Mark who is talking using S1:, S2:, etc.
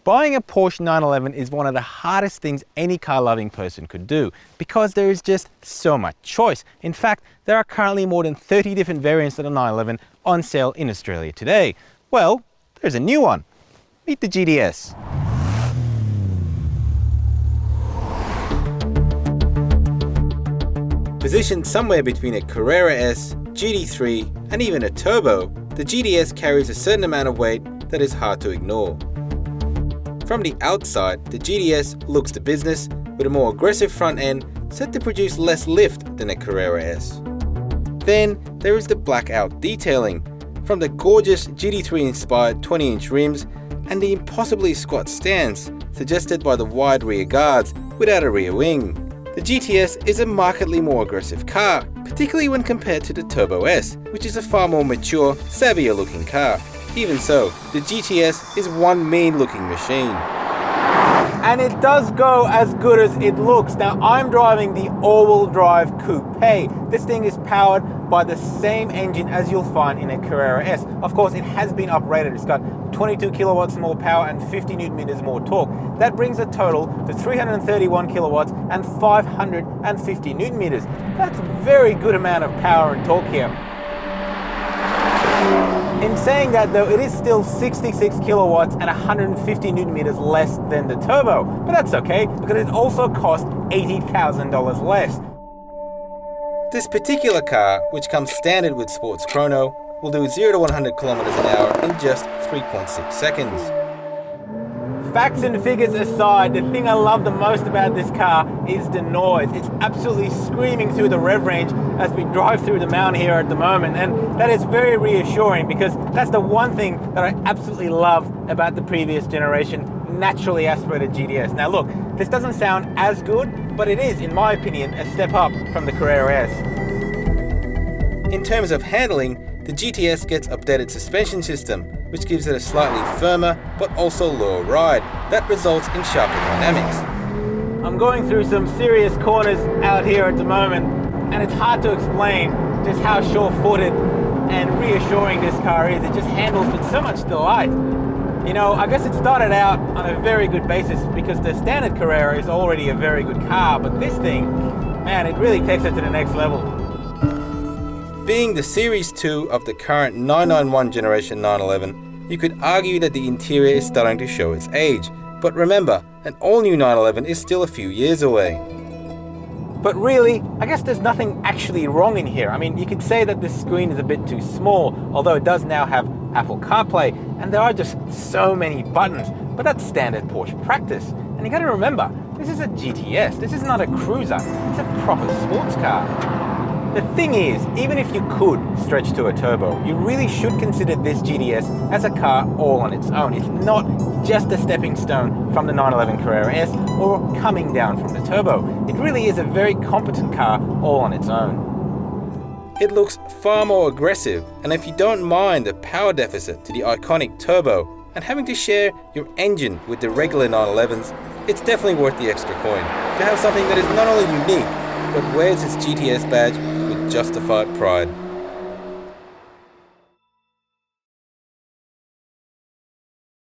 S1: Buying a Porsche 911 is one of the hardest things any car-loving person could do because there is just so much choice. In fact, there are currently more than 30 different variants of the 911 on sale in Australia today. Well, there's a new one. Meet the GTS. Positioned somewhere between a Carrera S, GT3 and even a Turbo, the GTS carries a certain amount of weight that is hard to ignore. From the outside, the GTS looks to business with a more aggressive front end set to produce less lift than a Carrera S. Then there is the blackout detailing, from the gorgeous GT3 inspired 20-inch rims and the impossibly squat stance suggested by the wide rear guards without a rear wing. The GTS is a markedly more aggressive car, particularly when compared to the Turbo S, which is a far more mature, savvier looking car. Even so, the GTS is one mean looking machine. And it does go as good as it looks. Now I'm driving the all-wheel drive coupe. This thing is powered by the same engine as you'll find in a Carrera S. Of course, it has been upgraded. It's got 22 kilowatts more power and 50 newton meters more torque. That brings a total to 331 kilowatts and 550 newton meters. That's a very good amount of power and torque here. In saying that though, it is still 66 kilowatts and 150 newton meters less than the Turbo, but that's okay because it also cost $80,000 less. This particular car, which comes standard with Sports Chrono, will do 0 to 100 kilometers an hour in just 3.6 seconds. Facts and figures aside, the thing I love the most about this car is the noise. It's absolutely screaming through the rev range as we drive through the mountain here at the moment, and that is very reassuring because that's the one thing that I absolutely love about the previous generation naturally aspirated GTS. Now look, this doesn't sound as good, but it is, in my opinion, a step up from the Carrera S. In terms of handling, the GTS gets updated suspension system, which gives it a slightly firmer but also lower ride that results in sharper dynamics. I'm going through some serious corners out here at the moment, and it's hard to explain just how sure-footed and reassuring this car is. It just handles with so much delight. You know, I guess it started out on a very good basis because the standard Carrera is already a very good car, but this thing, man, it really takes it to the next level. Being the Series 2 of the current 991 generation 911, you could argue that the interior is starting to show its age. But remember, an all-new 911 is still a few years away. But really, I guess there's nothing actually wrong in here. I mean, you could say that this screen is a bit too small, although it does now have Apple CarPlay, and there are just so many buttons, but that's standard Porsche practice. And you gotta remember, this is a GTS, this is not a cruiser, it's a proper sports car. The thing is, even if you could stretch to a turbo, you really should consider this GTS as a car all on its own. It's not just a stepping stone from the 911 Carrera S or coming down from the Turbo. It really is a very competent car all on its own. It looks far more aggressive, and if you don't mind the power deficit to the iconic Turbo and having to share your engine with the regular 911s, it's definitely worth the extra coin to have something that is not only unique, but wears its GTS badge with justified pride.